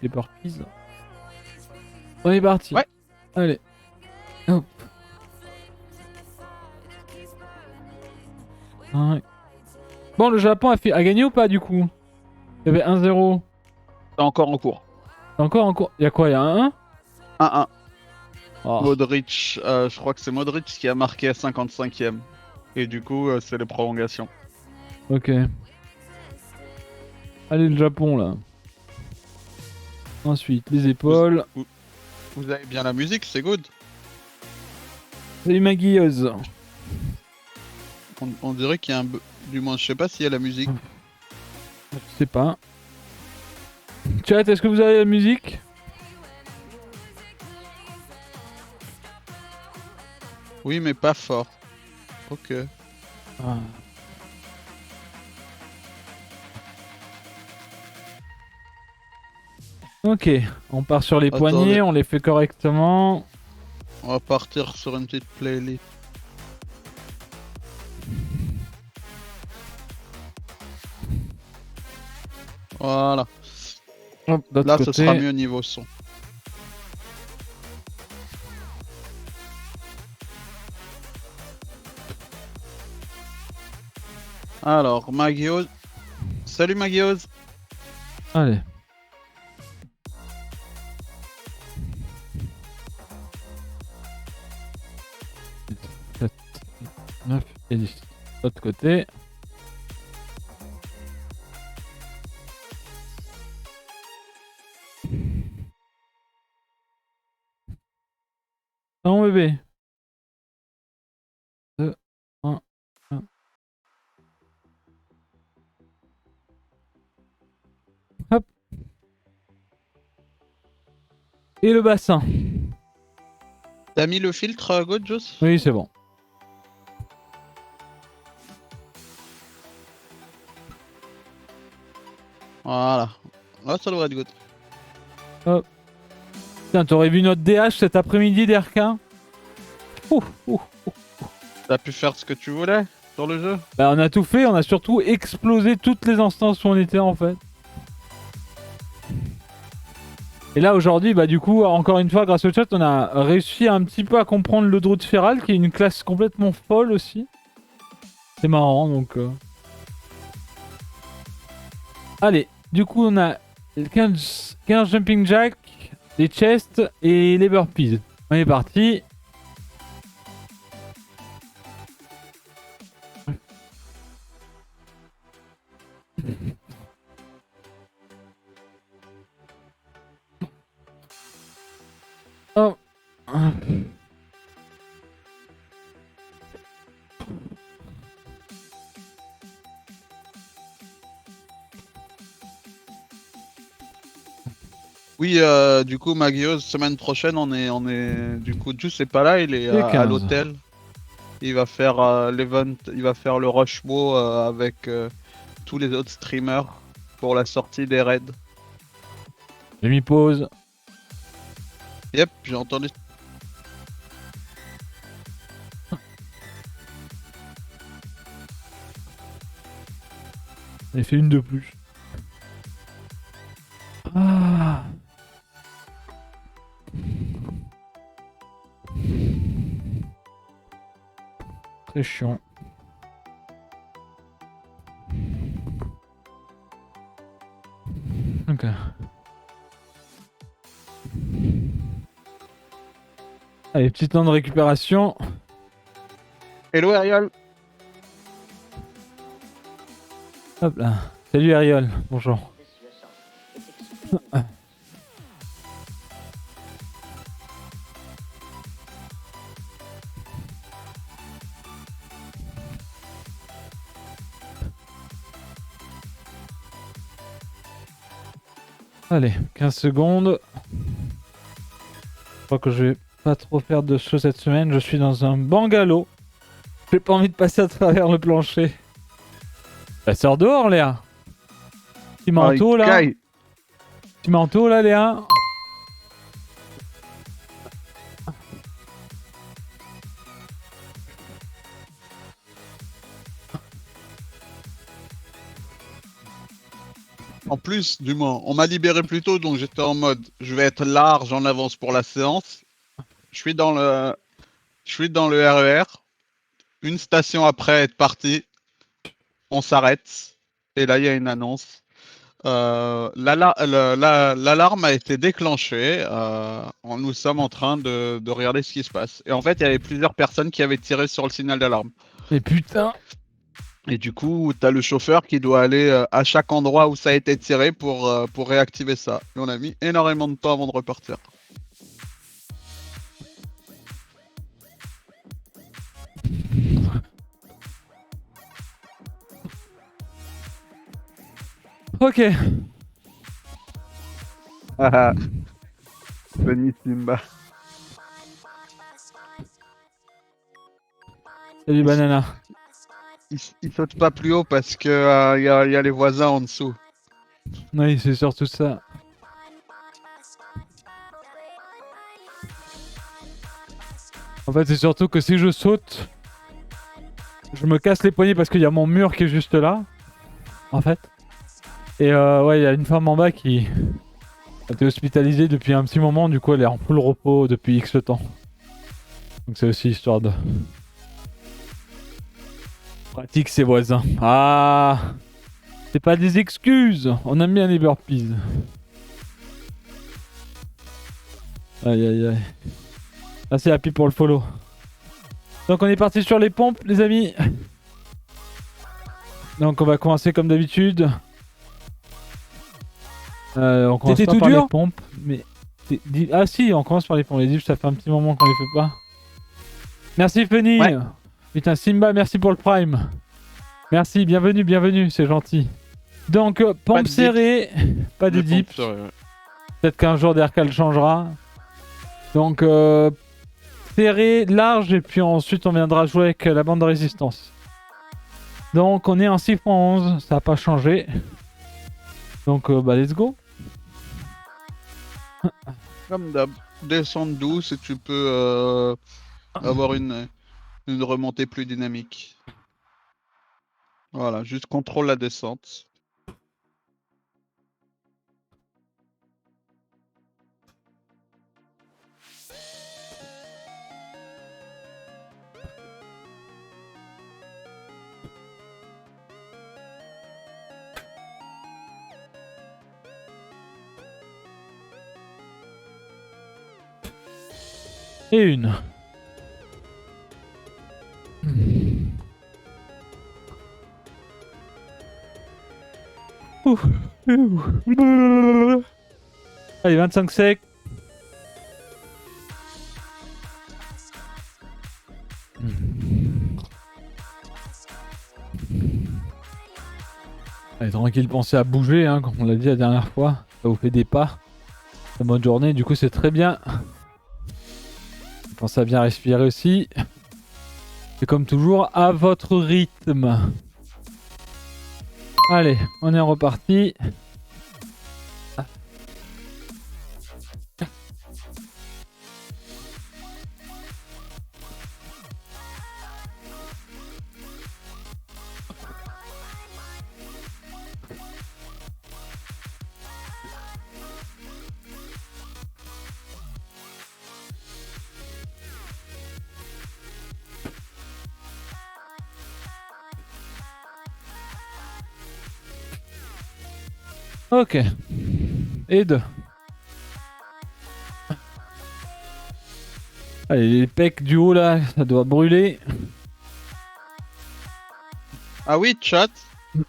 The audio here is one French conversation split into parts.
les burpees. On est parti. Ouais. Allez. Hop. Ouais. Bon, le Japon a gagné ou pas du coup? Il y avait 1-0. C'est encore en cours. Encore en cours. Il y a quoi? Il y a un 1? 1-1. Oh. Modric, je crois que c'est Modric qui a marqué à 55e. Et du coup, c'est les prolongations. Ok. Allez, le Japon là. Ensuite, les Vous, épaules. vous- vous avez bien la musique, c'est good. Salut ma guilleuse. On dirait qu'il y a du moins, je sais pas s'il y a la musique. Je sais pas. Chat, est-ce que vous avez la musique? Oui, mais pas fort. Ok. Ah. Ok, on part sur les poignets, Attendez, on les fait correctement. on va partir sur une petite playlist. Voilà. Hop, d'autre Là, ce sera côté. mieux niveau son. Alors, Magios. Salut Magios. Allez. 7, 9 et 10. L'autre côté. Non bébé. 2, 1, 1. Hop. Et le bassin. T'as mis le filtre, Godjos? Oui, c'est bon. Voilà. Là, ça devrait être good. Hop. Putain, t'aurais vu notre DH cet après-midi d'RK? Ouh, ouh. T'as pu faire ce que tu voulais sur le jeu? Bah, on a tout fait, on a surtout explosé toutes les instances où on était en fait. Et là aujourd'hui, bah du coup, encore une fois, grâce au chat, on a réussi un petit peu à comprendre le Druid Feral, qui est une classe complètement folle aussi. C'est marrant, donc... Allez, du coup, on a 15 Jumping Jack, les chests et les burpees. On est parti. Oh. Oui, du coup, Magios, semaine prochaine, du coup, Juice est pas là, il est Et à 15. l'hôtel. Il va faire l'event, il va faire le Rushmo avec tous les autres streamers pour la sortie des raids. J'ai mis pause. Yep, j'ai entendu. J'ai fait une de plus. Ah. Très chiant. Ok. Allez, petit temps de récupération. Hello Ariel. Hop là. Salut Ariol, bonjour. Allez, 15 secondes. Je crois que je vais pas trop faire de choses cette semaine. Je suis dans un bungalow. J'ai pas envie de passer à travers le plancher. Bah, sors dehors, Léa. Petit manteau là. Kai. Petit manteau là, Léa. plus, du moins. On m'a libéré plus tôt, donc j'étais en mode, je vais être large en avance pour la séance. Je suis dans le, je suis dans le RER. Une station après être parti, on s'arrête. Et là, il y a une annonce. L'alarme a été déclenchée. Nous sommes en train de regarder ce qui se passe. Et en fait, il y avait plusieurs personnes qui avaient tiré sur le signal d'alarme. Mais putain. Et du coup, tu as le chauffeur qui doit aller à chaque endroit où ça a été tiré pour réactiver ça. Et on a mis énormément de temps avant de repartir. Ok. Funny Simba. Salut Banana. Il saute pas plus haut parce que y a les voisins en dessous. Oui, c'est surtout ça. En fait, c'est surtout que si je saute, je me casse les poignets parce qu'il y a mon mur qui est juste là. En fait. Et ouais, il y a une femme en bas qui a été hospitalisée depuis un petit moment. Du coup, elle est en full repos depuis X temps. Donc c'est aussi histoire de... Pratique ses voisins. Ah, c'est pas des excuses. On aime bien les burpees. Aïe aïe aïe. Merci Happy pour le follow. Donc on est parti sur les pompes les amis. Donc on va commencer comme d'habitude. On commence C'était pas tout par dur les pompes. Mais... Ah si, on commence par les pompes. Les dips, ça fait un petit moment qu'on les fait pas. Merci Funny. Ouais. Putain Simba, merci pour le prime. Merci, bienvenue, bienvenue, c'est gentil. Donc pompe de dips. serrée, pas de Les dips. pompes serrées, ouais. Peut-être qu'un jour DRK changera. Donc serré, large, et puis ensuite on viendra jouer avec la bande de résistance. Donc on est en 6.11, ça n'a pas changé. Donc bah let's go. Comme d'hab. Descendre douce et tu peux avoir une remontée plus dynamique. Voilà, juste contrôle la descente. Et une. Ouh. Allez, 25 secs. Allez, tranquille, pensez à bouger, hein, comme on l'a dit la dernière fois. Ça vous fait des pas. La bonne journée, du coup, c'est très bien. Pensez à bien respirer aussi. Et comme toujours, à votre rythme. Allez, on est reparti. Ok. Et deux. Allez, les pecs du haut là, ça doit brûler. Ah oui, chat.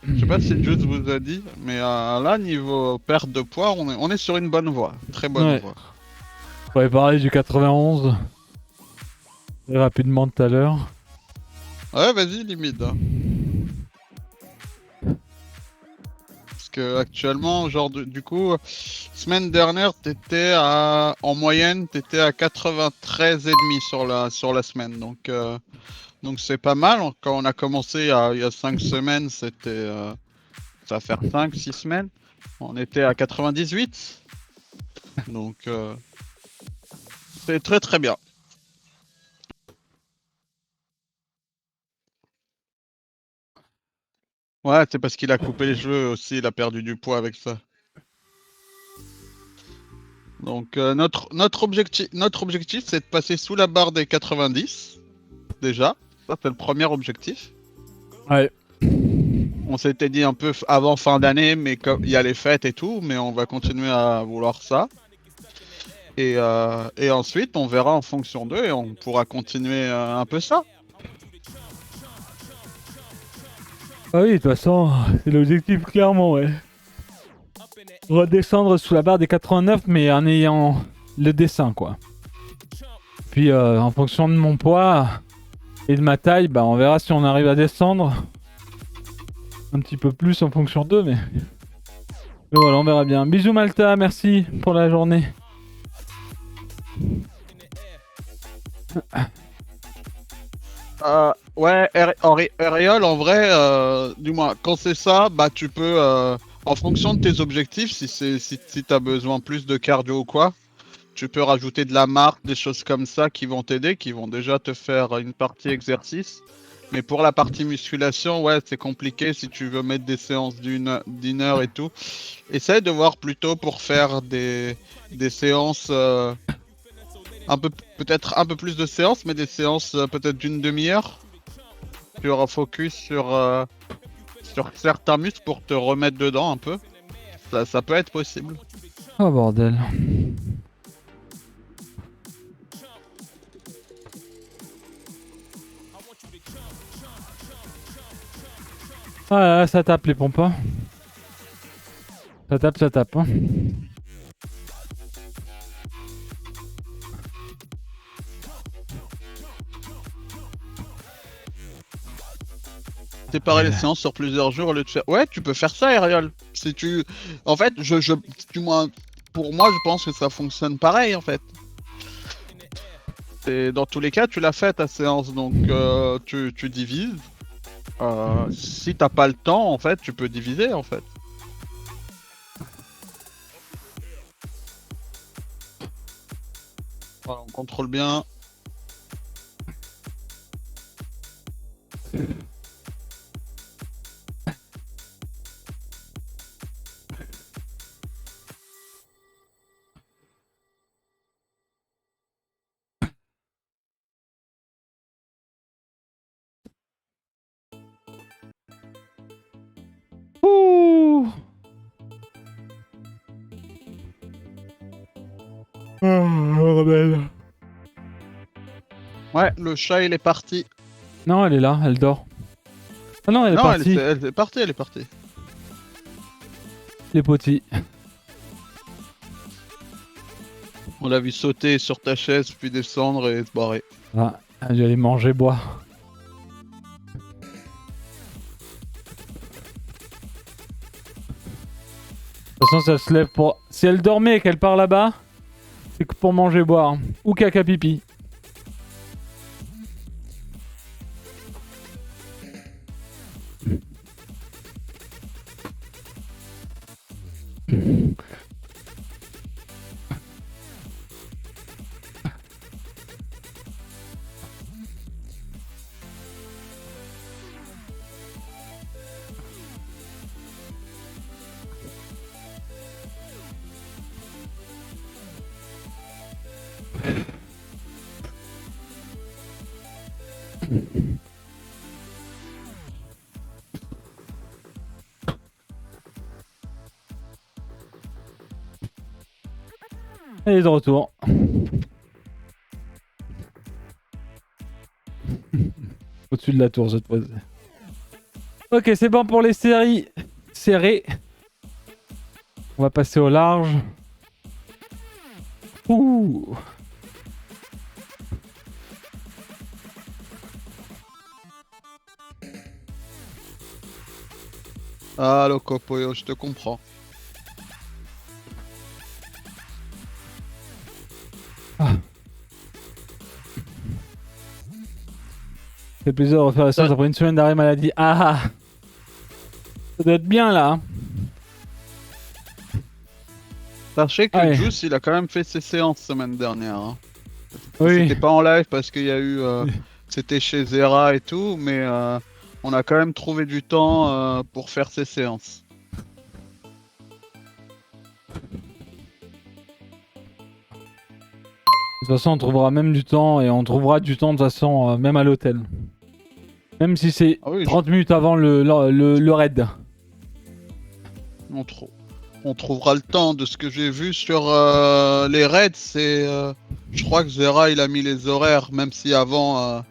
Je sais pas si Jules vous a dit, mais là, niveau perte de poids, on est sur une bonne voie. Très bonne Ouais. voie. On va parler du 91. Très rapidement tout à l'heure. Ouais, vas-y, limite. Hein. Parce que actuellement, genre, du coup, semaine dernière, en moyenne, t'étais à 93,5 sur la semaine. Donc c'est pas mal. Quand on a commencé il y a 5 semaines, ça va faire 5-6 semaines. On était à 98. Donc c'est très très bien. Ouais, c'est parce qu'il a coupé les cheveux aussi, il a perdu du poids avec ça. Donc notre objectif c'est de passer sous la barre des 90 déjà. Ça c'est le premier objectif. Ouais. On s'était dit un peu avant fin d'année, mais comme il y a les fêtes et tout, mais on va continuer à vouloir ça. Et ensuite on verra en fonction d'eux et on pourra continuer un peu ça. Ah oui, de toute façon, c'est l'objectif clairement, ouais. Redescendre sous la barre des 89, mais en ayant le dessin, quoi. Puis en fonction de mon poids et de ma taille, bah on verra si on arrive à descendre un petit peu plus en fonction d'eux, mais voilà, on verra bien. Bisous Malta, merci pour la journée. Ouais, Ariel, en vrai, du moins, quand c'est ça, bah tu peux, en fonction de tes objectifs, si t'as besoin plus de cardio ou quoi, tu peux rajouter de la marque, des choses comme ça qui vont t'aider, qui vont déjà te faire une partie exercice. Mais pour la partie musculation, ouais, c'est compliqué si tu veux mettre des séances d'une heure et tout. Essaye de voir plutôt pour faire des séances, peut-être un peu plus de séances, mais des séances peut-être d'une demi-heure. Tu auras focus sur certains muscles pour te remettre dedans un peu. Ça peut être possible. Oh bordel. Ah là, là, ça tape les pompes. Hein. Ça tape. Hein. Séparer les séances sur plusieurs jours au lieu de faire. Ouais, tu peux faire ça, Ariel. Si tu. En fait, du moins, pour moi, je pense que ça fonctionne pareil en fait. Et dans tous les cas, tu l'as fait ta séance, donc tu divises. Si t'as pas le temps, en fait, tu peux diviser en fait. Voilà, on contrôle bien. Ouh. Oh, rebelle. Ouais, le chat il est parti. Non, elle est là, elle dort. Ah non, elle est Non, partie. elle est partie, elle est partie. Les petits. On l'a vu sauter sur ta chaise, puis descendre et se barrer. Ah, elle a dû aller manger, boire. De toute façon, ça se lève pour... Si elle dormait et qu'elle part là-bas, c'est que pour manger, boire. Ou caca pipi. Elle est de retour. Au-dessus de la tour, je te pose. Ok, c'est bon pour les séries serrées. On va passer au large. Ouh. Ah, le copoyo, je te comprends. Ah. C'est plaisir de refaire la séance après une semaine d'arrêt maladie. Ah, ah. Ça doit être bien là. Sachez que Ouais. Juice, il a quand même fait ses séances semaine dernière. Hein. Oui. C'était pas en live parce qu'il y a eu. C'était chez Zera et tout, mais on a quand même trouvé du temps pour faire ces séances. De toute façon, on trouvera même du temps et on trouvera du temps de toute façon, même à l'hôtel. Même si c'est Ah oui, 30 minutes avant le raid. on, trou- on trouvera le temps. De ce que j'ai vu sur les raids, je crois que Zera il a mis les horaires, même si avant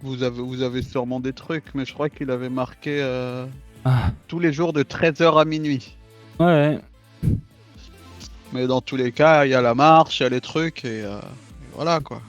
vous avez sûrement des trucs, mais je crois qu'il avait marqué Ah, tous les jours de 13h à minuit. ouais. Mais dans tous les cas, il y a la marche, il y a les trucs et voilà quoi.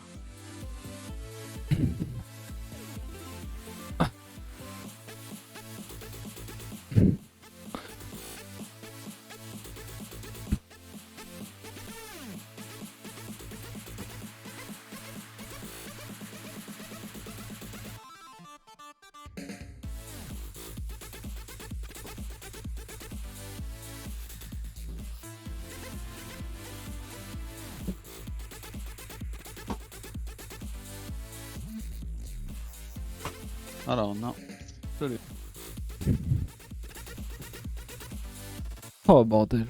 Alors non. Salut. Oh bordel.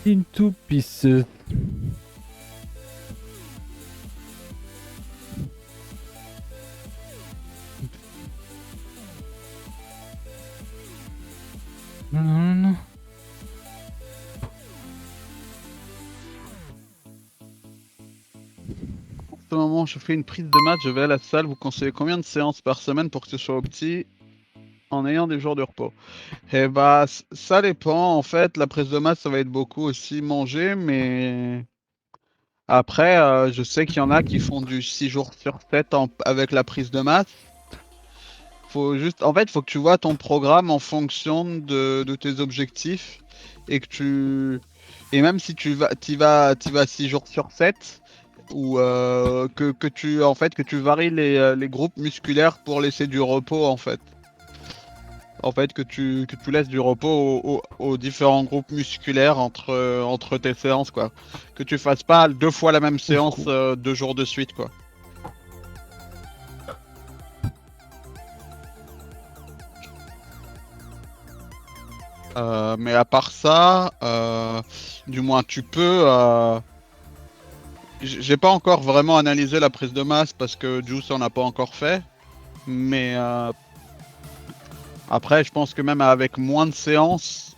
Into pieces. Non. En ce moment, je fais une prise de match, je vais à la salle. Vous conseillez combien de séances par semaine pour que ce soit opti en ayant des jours de repos? Eh bah, ça dépend. En fait, la prise de masse, ça va être beaucoup aussi manger, mais après, je sais qu'il y en a qui font du 6 jours sur 7 avec la prise de masse. Faut juste, en fait, faut que tu vois ton programme en fonction de tes objectifs et que tu, et même si t'y vas 6 jours sur 7 ou que tu, en fait, que tu varies les groupes musculaires pour laisser du repos, en fait. En fait, que tu laisses du repos aux différents groupes musculaires entre tes séances, quoi. Que tu fasses pas deux fois la même Au séance secours. 2 jours de suite, quoi. Mais à part ça, du moins tu peux. J'ai pas encore vraiment analysé la prise de masse parce que Juice en a pas encore fait. Mais après, je pense que même avec moins de séances,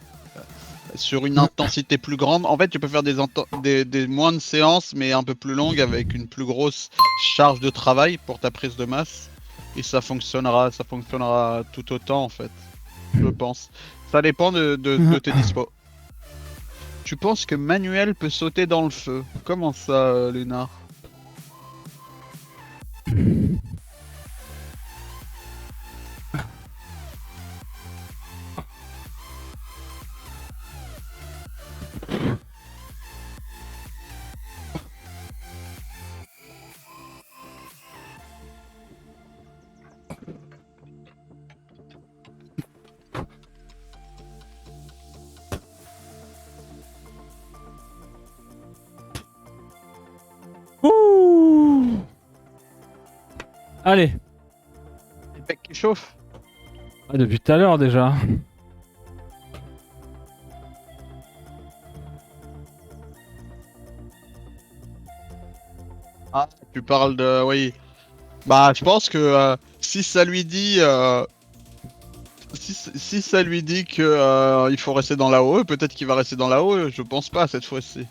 sur une intensité plus grande, en fait, tu peux faire des moins de séances, mais un peu plus longues avec une plus grosse charge de travail pour ta prise de masse. Et ça fonctionnera tout autant en fait, je pense. Ça dépend de tes dispos. Tu penses que Manuel peut sauter dans le feu? Comment ça, Lénard? Ouh. Allez. Les pecs qui chauffent? Ah, depuis tout à l'heure déjà. Ah, tu parles de... Oui. Bah, je pense que si ça lui dit... si ça lui dit que il faut rester dans la OE, peut-être qu'il va rester dans la OE. Je pense pas cette fois-ci.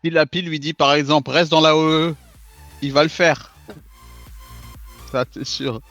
Si la pile lui dit par exemple reste dans la OE, il va le faire. Ça, c'est sûr.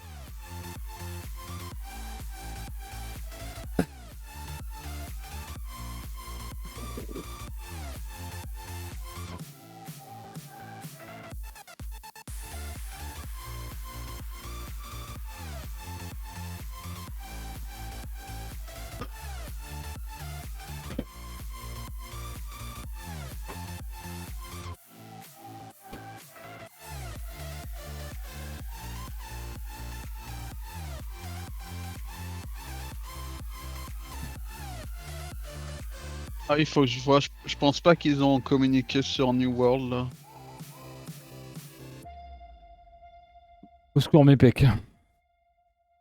Ah, il faut que je vois. Je pense pas qu'ils ont communiqué sur New World là. Au secours, mes pecs.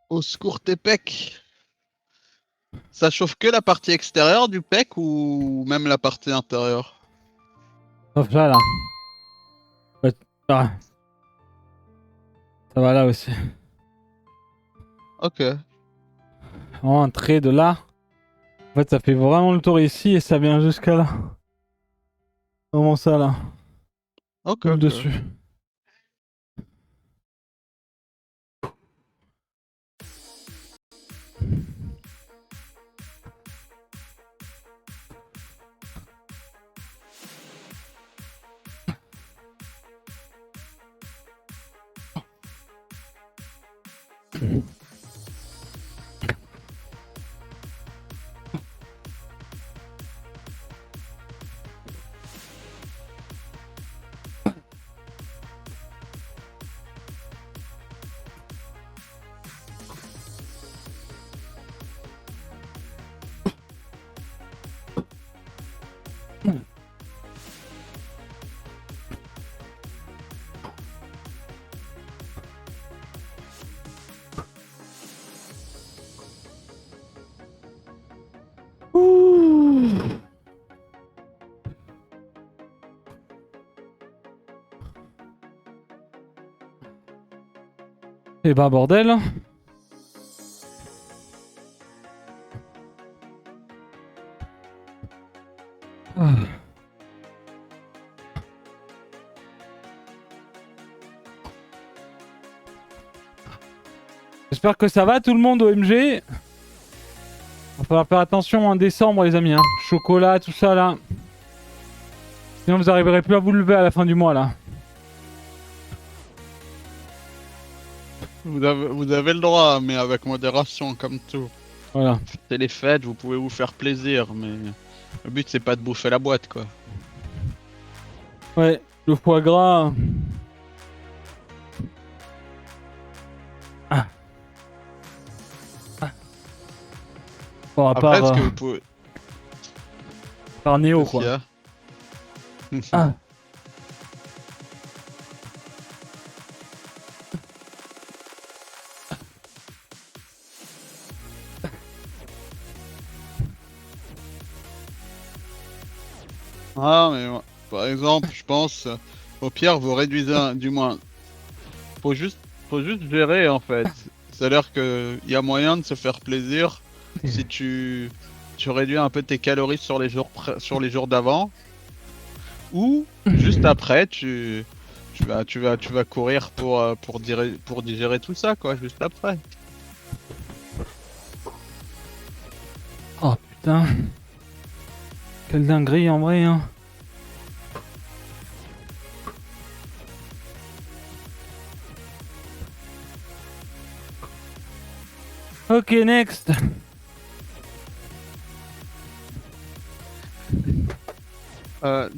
Au secours, tes pecs. Ça chauffe que la partie extérieure du pec ou même la partie intérieure? Sauf là, là. Ouais, ah, ça va là aussi. Ok. Vraiment un trait de là. En fait, ça fait vraiment le tour ici et ça vient jusqu'à là. Vraiment ça là. Ok, Tout le ok. dessus. Ouh. Et bah bordel. Ah. J'espère que ça va tout le monde au MG. Va falloir faire attention en décembre les amis. Hein. Chocolat, tout ça là. Sinon vous arriverez plus à vous lever à la fin du mois là. Vous avez le droit, mais avec modération, comme tout. Voilà. C'est les fêtes, vous pouvez vous faire plaisir, mais le but c'est pas de bouffer la boîte, quoi. Ouais, le foie gras. Ah. Ah. Bon, à Après, part, ce que vous pouvez. par Néo Qu'est-ce qu'il y quoi. a? Ah. Ah, mais par exemple, je pense, au pire, vous réduisez du moins. Faut juste, faut juste gérer en fait. C'est-à-dire que y a moyen de se faire plaisir si tu réduis un peu tes calories sur les jours sur les jours d'avant, ou juste après, tu vas courir pour digérer tout ça, quoi, juste après. Oh putain. Quelle dinguerie en vrai hein. Ok, next.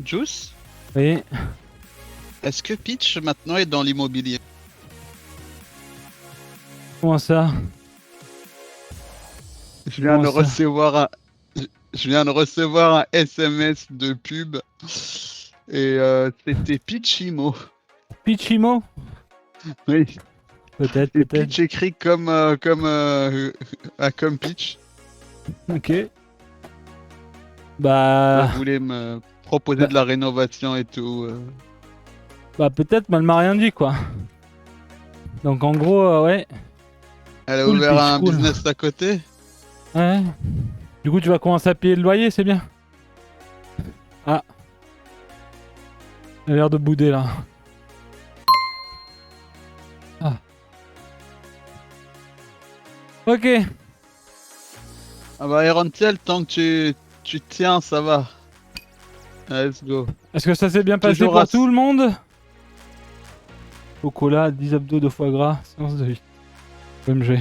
Juice, Oui. est-ce que Peach maintenant est dans l'immobilier? Comment ça? Je viens Comment de ça? recevoir un, je viens de recevoir un SMS de pub et c'était Peachimo. Pichimo? Oui. Peut-être, Et peut-être. Peach écrit comme Peach. Ok. Elle Bah... voulait me proposer Bah, de la rénovation et tout. bah peut-être, mais elle m'a rien dit quoi. Donc en gros, ouais. Elle a Cool, ouvert Peach, un cool. business à côté. Ouais. Du coup, tu vas commencer à payer le loyer, c'est bien. Ah, elle a l'air de bouder là. Ah. Ok. Ah bah Erantiel, tant que tu tiens, ça va. Let's go. Est-ce que ça s'est bien passé Toujours à... pour tout le monde? Chocolat, 10 abdos de foie gras, séance de vie. OMG.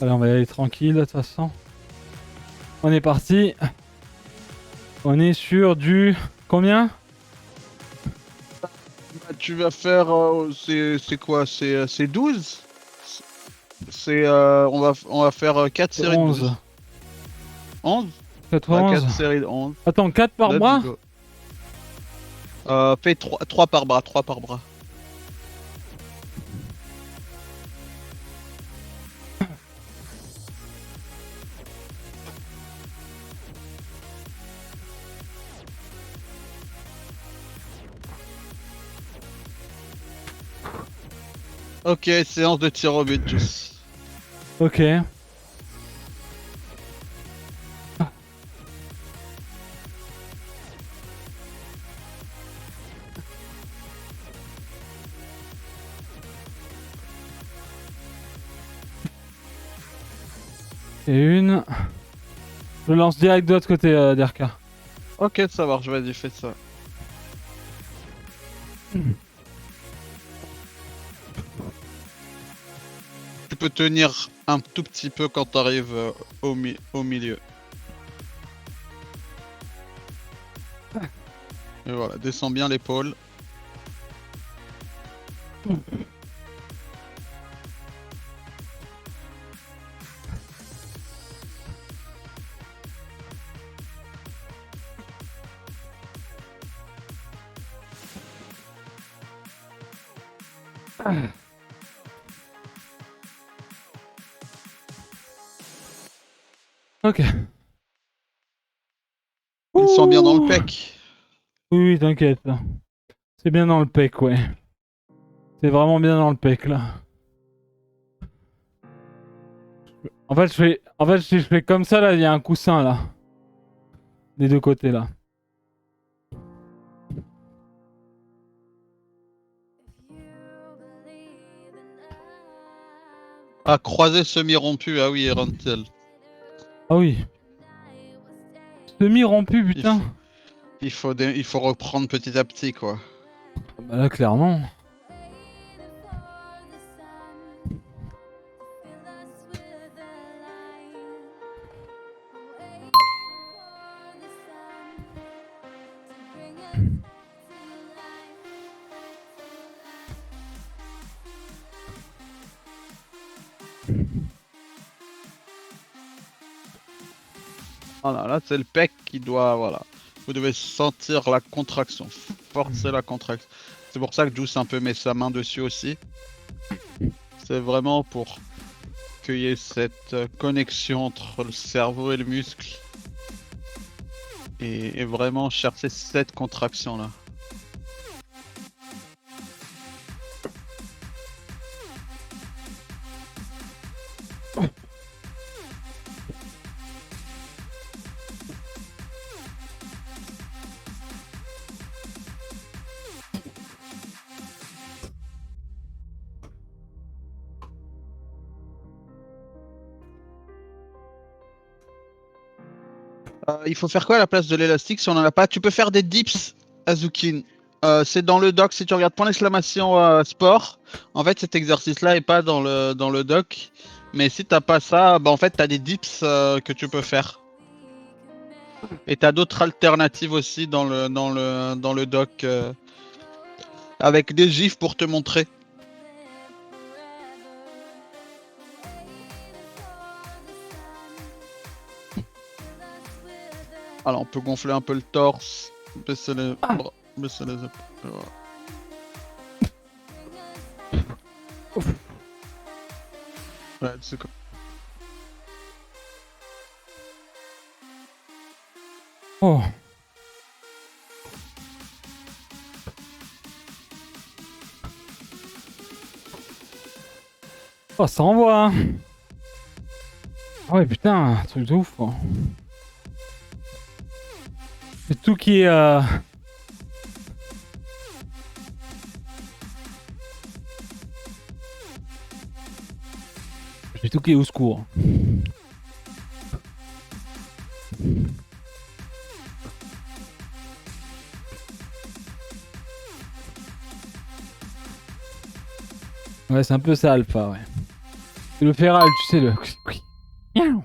Allez, on va y aller tranquille de toute façon. On est parti. On est sur du... Combien? Tu vas faire... c'est quoi? C'est 12? On va faire 4 séries de 11. 12. 11? Bah, 91. 4 séries de 11. Attends, 4 par Let's bras? go. Fais 3 par bras, 3 par bras. Ok, séance de tir au but, Juice. Ok. Et une. Je lance direct de l'autre côté d'Erka. Ok, ça marche, vas-y, fais ça. Tu peux tenir un tout petit peu quand t'arrives au milieu. Et voilà, descends bien l'épaule. Ok. Tu le sens bien dans le Ouh. pec. Oui, oui, t'inquiète. C'est bien dans le pec, ouais. C'est vraiment bien dans le pec, là. En fait, si je fais comme ça, là, il y a un coussin, là. Des deux côtés, là. Ah, croisé semi-rompu, ah oui, Erentel. Ah oui. Semi-rompu, Il putain. faut, il faut reprendre petit à petit, quoi. Bah là, clairement. Voilà, là, c'est le pec qui doit, voilà. Vous devez sentir la contraction, forcer la contraction. C'est pour ça que Juice un peu met sa main dessus aussi. C'est vraiment pour qu'il y ait cette connexion entre le cerveau et le muscle. Et vraiment chercher cette contraction-là. Il faut faire quoi à la place de l'élastique si on en a pas? Tu peux faire des dips, Azukin. C'est dans le doc, si tu regardes point d'exclamation sport, en fait cet exercice-là est pas dans le doc. Mais si t'as pas ça, bah en fait t'as des dips que tu peux faire. Et t'as d'autres alternatives aussi dans le doc avec des gifs pour te montrer. Alors on peut gonfler un peu le torse, baisser les bras, baisser les épaules. Voilà. Ouais, c'est quoi. Oh. Oh, ça envoie, hein. Ah ouais, putain, truc de ouf, quoi. C'est tout qui est... J'ai tout qui est au secours. Ouais, c'est un peu ça, Alpha, ouais. C'est le féral, tu sais, le... Miaou.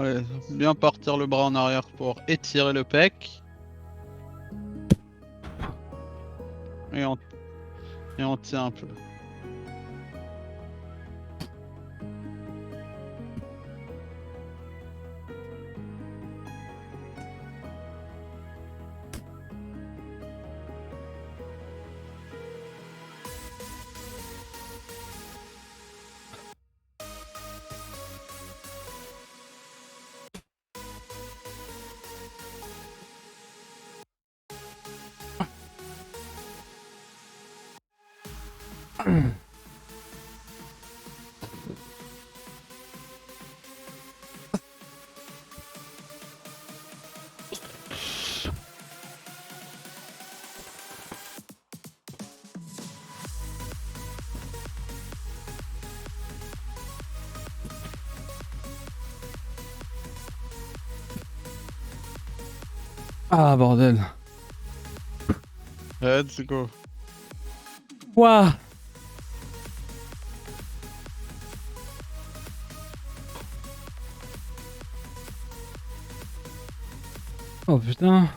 Allez, bien partir le bras en arrière pour étirer le pec. Et on tient un peu. Ah, bordel. Let's go. Ouah. Oh putain.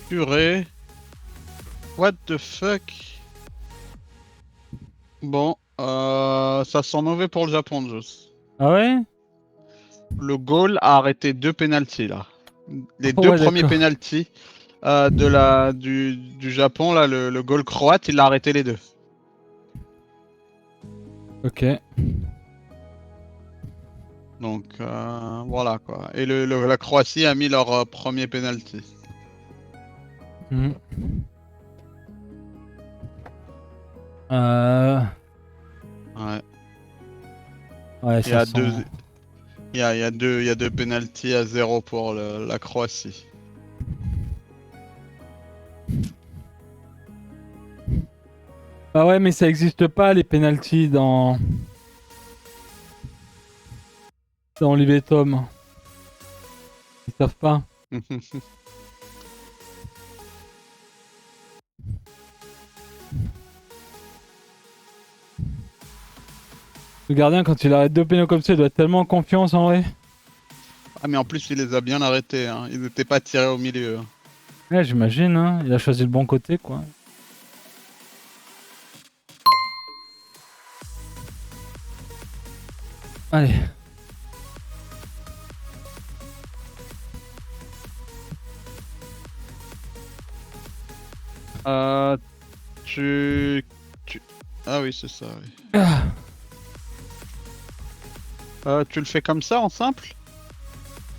Purée. What the fuck? Bon, ça sent mauvais pour le Japon, Joss. Ah ouais? Le goal a arrêté 2 pénaltys là. Les Oh, deux ouais, premiers d'accord. pénaltys du Japon, là, le goal croate, il a arrêté les deux. Ok. Donc voilà quoi. Et la Croatie a mis leur premier penalty. Hmm. Euh... Ouais. Ouais, Il y ça a sent. deux, il y a deux penalties à 0 pour la Croatie. Ah ouais, mais ça existe pas les penalties dans l'Ivetom. Ils savent pas. Le gardien, quand il arrête deux pénaux comme ça, il doit être tellement en confiance en vrai. Ah mais en plus il les a bien arrêtés, hein. Ils n'étaient pas tirés au milieu. Ouais, j'imagine, hein. Il a choisi le bon côté, quoi. Allez. Euh, tu... Ah oui c'est ça, oui. Ah. Tu le fais comme ça en simple?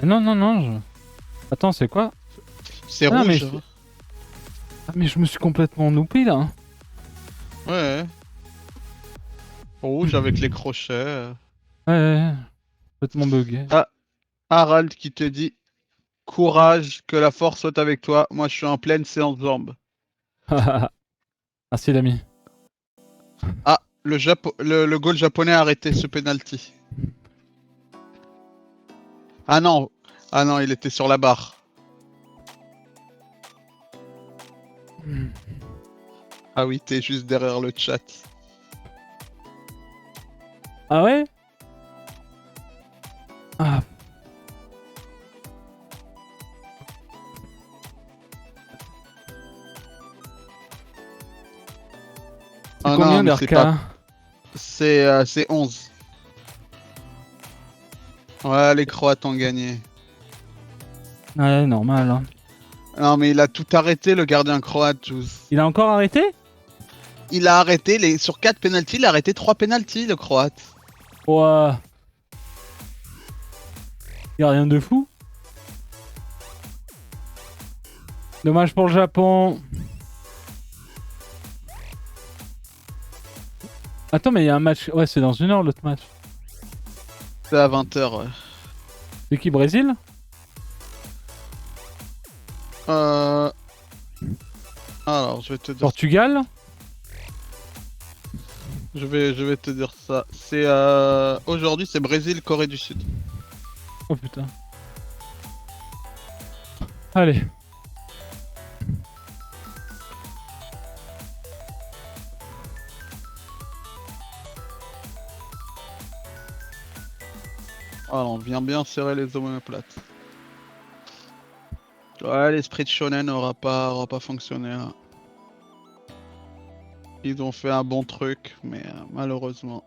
Non, non, non. Attends, c'est quoi? C'est Ah, mais... rouge. Ah, mais je me suis complètement loupé, là. Ouais. Rouge avec les crochets. Ouais, ouais, ouais. Complètement bugué. Ah, Harald qui te dit courage, que la force soit avec toi. Moi je suis en pleine séance jambes. Merci, l'ami. Ah, le goal japonais a arrêté ce penalty. Ah non, ah non, il était sur la barre. Ah oui, t'es juste derrière le chat. Ah ouais? Ah, c'est Ah non, combien mais c'est pas. d'Arca? C'est 11. Ouais, les Croates ont gagné. Ouais, normal, hein. Non, mais il a tout arrêté, le gardien croate, tous. Il a encore arrêté? Il a arrêté sur 4 pénaltys, il a arrêté 3 pénaltys, le croate. Ouah. Y'a rien de fou. Dommage pour le Japon. Attends, mais il y a un match. Ouais, c'est dans une heure l'autre match. C'est à 20h, ouais. C'est qui, Brésil? Euh... Alors, je vais te dire. Portugal? Je vais te dire ça. C'est aujourd'hui, c'est Brésil, Corée du Sud. Oh putain. Allez. Voilà, on vient bien serrer les omoplates. Ouais, l'esprit de shonen aura pas fonctionné là. Ils ont fait un bon truc, mais malheureusement.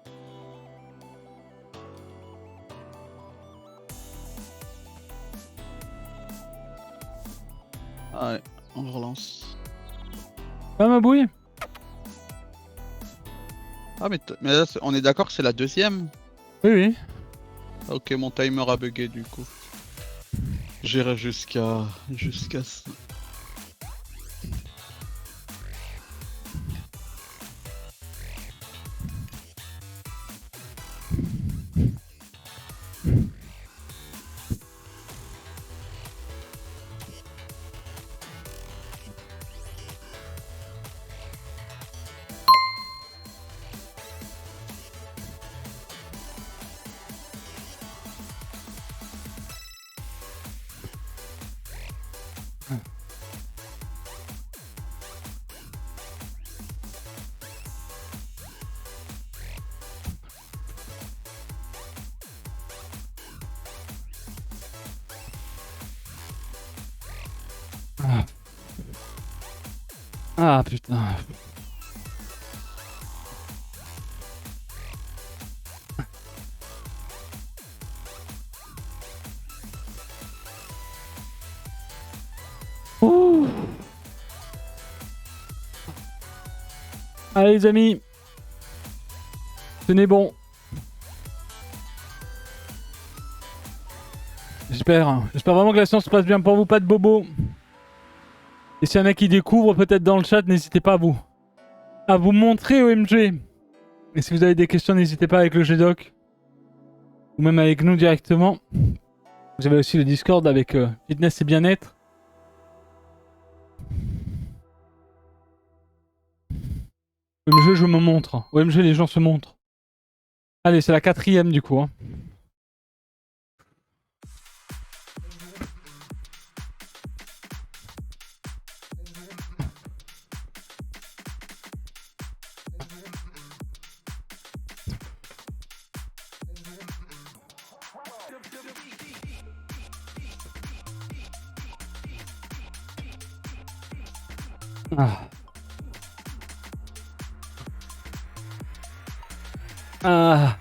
Allez, on relance. Ah, ma bouille. Ah mais là, on est d'accord que c'est la deuxième? Oui, oui. Ok, mon timer a bugué du coup. J'irai jusqu'à... Ah. Ah putain. Ouh. Allez les amis. Tenez bon. J'espère vraiment que la séance se passe bien pour vous, pas de bobo. Et s'il y en a qui découvrent peut-être dans le chat, n'hésitez pas à vous montrer OMG. Et si vous avez des questions, n'hésitez pas avec le GDoc. Ou même avec nous directement. Vous avez aussi le Discord avec Fitness et Bien-être. OMG, je me montre. OMG, les gens se montrent. Allez, c'est la 4ème du coup. Hein. Ah. Ah.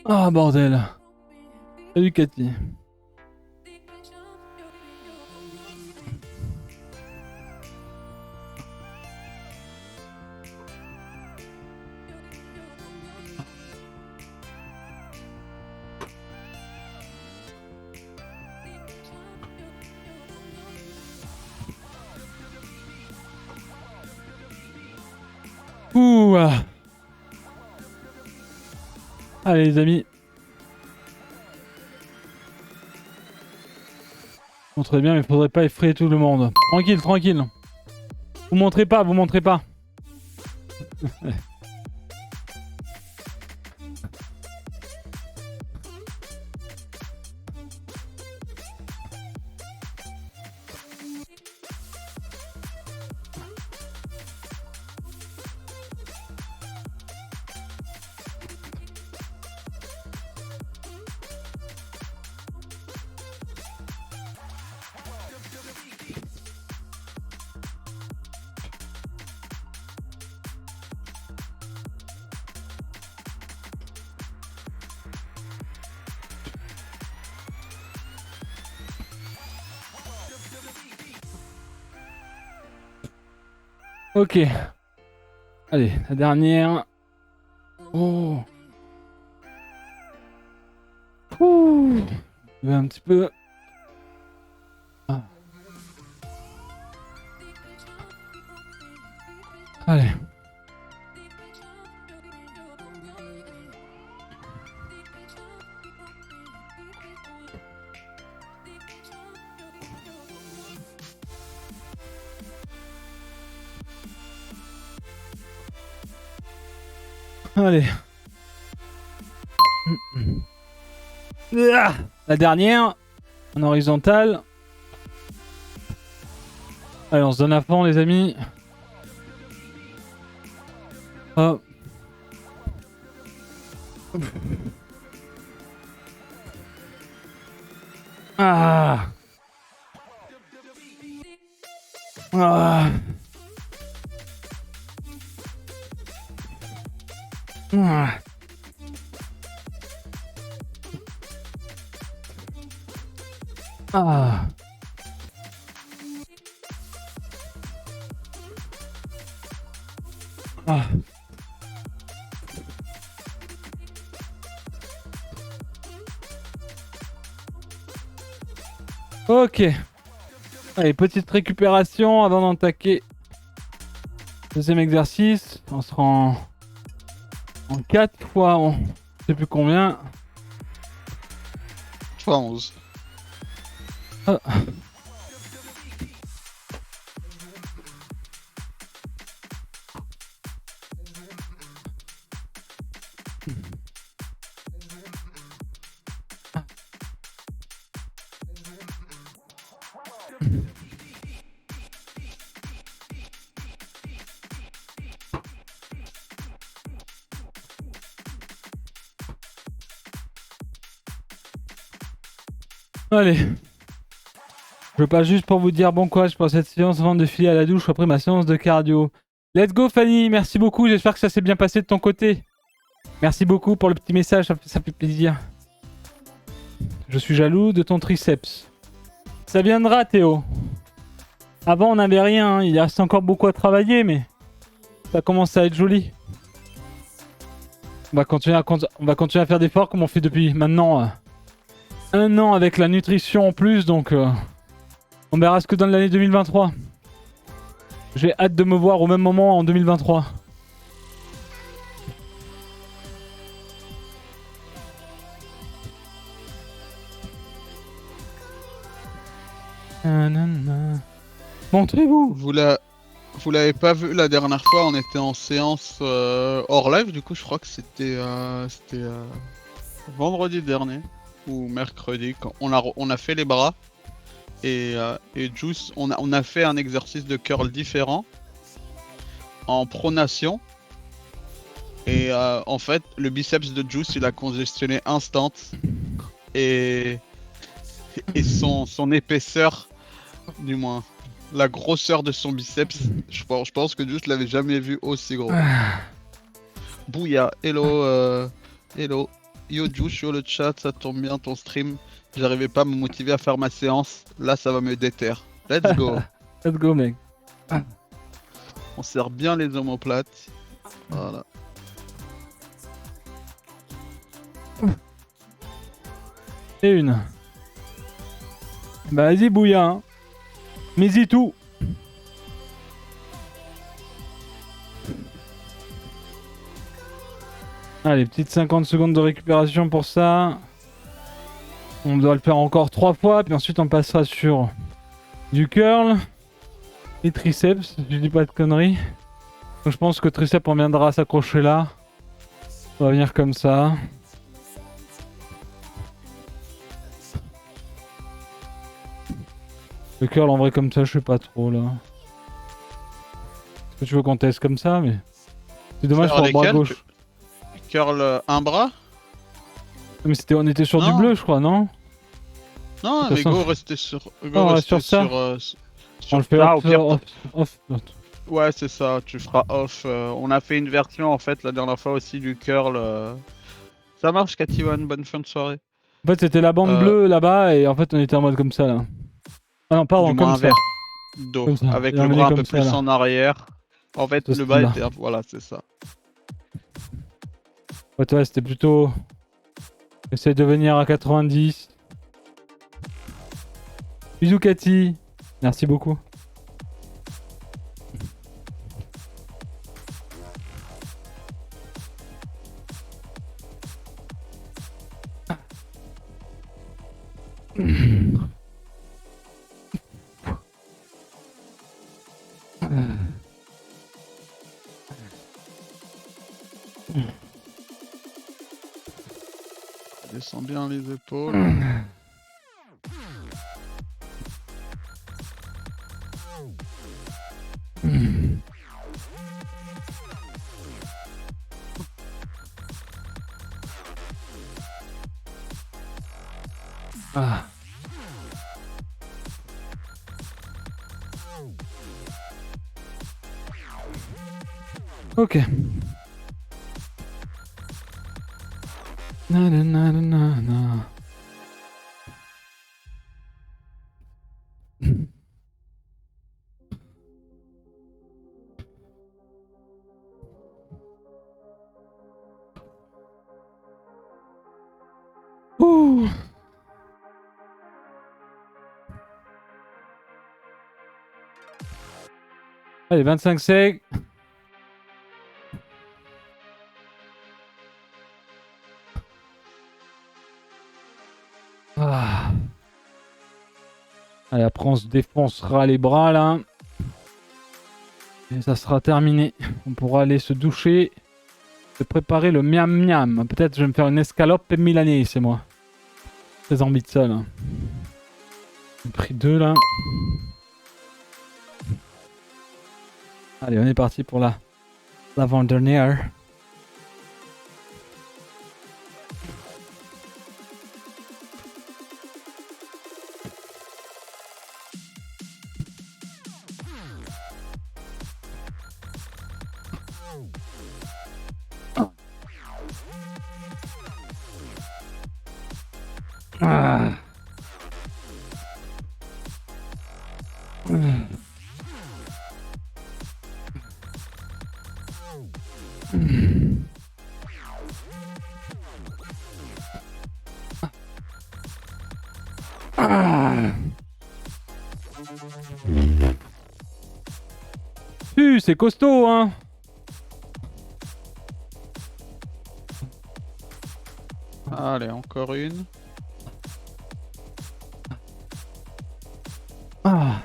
Ah bordel. Salut Cathy. Ouh. Ah. Allez les amis. Montrez bien, mais faudrait pas effrayer tout le monde. Tranquille, tranquille. Vous montrez pas, vous montrez pas. Ok. Allez, la dernière. Oh. Ouh. Je vais un petit peu. Ah. Allez. Allez. La dernière. En horizontal. Allez, on se donne à fond, les amis. Oh. Ah. Ah. Ah. Ah. Ah. Ok. Allez, petite récupération avant d'attaquer. Deuxième exercice. On sera en 4 fois, je sais plus combien. Fois 11. Ah. Allez. Je passe juste pour vous dire bon courage pour cette séance avant de filer à la douche après ma séance de cardio. Let's go Fanny, merci beaucoup, j'espère que ça s'est bien passé de ton côté. Merci beaucoup pour le petit message, ça fait plaisir. Je suis jaloux de ton triceps. Ça viendra Théo. Avant on n'avait rien, hein. Il reste encore beaucoup à travailler mais ça commence à être joli. On va continuer à faire des efforts comme on fait depuis maintenant 1 an avec la nutrition en plus donc on verra ce que donne l'année 2023. J'ai hâte de me voir au même moment en 2023. Montrez-vous. Vous l'avez pas vu la dernière fois, on était en séance hors live, du coup je crois que c'était vendredi dernier ou mercredi quand on a fait les bras et Juice, on a fait un exercice de curl différent en pronation et en fait le biceps de Juice il a congestionné instant et son épaisseur, du moins la grosseur de son biceps, je pense que Juice l'avait jamais vu aussi gros. Bouya, hello, hello, yo Juice, yo le chat, ça tombe bien ton stream. J'arrivais pas à me motiver à faire ma séance, là ça va me déterre. Let's go. Let's go mec. On serre bien les omoplates. Voilà. Et une. Bah vas-y Bouya. Hein. Mais-y tout. Allez, petite 50 secondes de récupération pour ça. On doit le faire encore 3 fois, puis ensuite on passera sur du curl et triceps, si je dis pas de conneries. Donc je pense que triceps on viendra s'accrocher là. On va venir comme ça. Le curl en vrai comme ça, je sais pas trop là. Est-ce que tu veux qu'on teste comme ça, mais c'est dommage pour le bras gauche. Curl un bras? Mais on était sur non. du bleu, je crois, non? Non, mais go rester sur. On reste sur ça. On le fait off. Ouais, c'est ça. Tu feras off. On a fait une version en fait la dernière fois aussi du curl. Ça marche, Katiwan. Bonne fin de soirée. En fait, c'était la bande bleue là-bas et en fait, on était en mode comme ça là. Ah non, pardon, comme ça. Dos, avec le bras un peu plus en arrière. En fait, le bas était. Voilà, c'est ça. Ouais, toi, c'était plutôt. Essaye de venir à 90. Bisous, Cathy. Merci beaucoup. Descends bien les épaules. Ah. Ok. Na na na na na na. Ouh. Allez, 25 secs. Ah. Allez, après on se défoncera les bras là. Et ça sera terminé. On pourra aller se doucher. Se préparer le miam miam. Peut-être je vais me faire une escalope milanais, c'est moi. Très envie de ça là. J'ai pris 2 là. Allez, on est parti pour l'avant-dernière. Ah. Ah. C'est costaud, hein. Allez, encore une. Ah.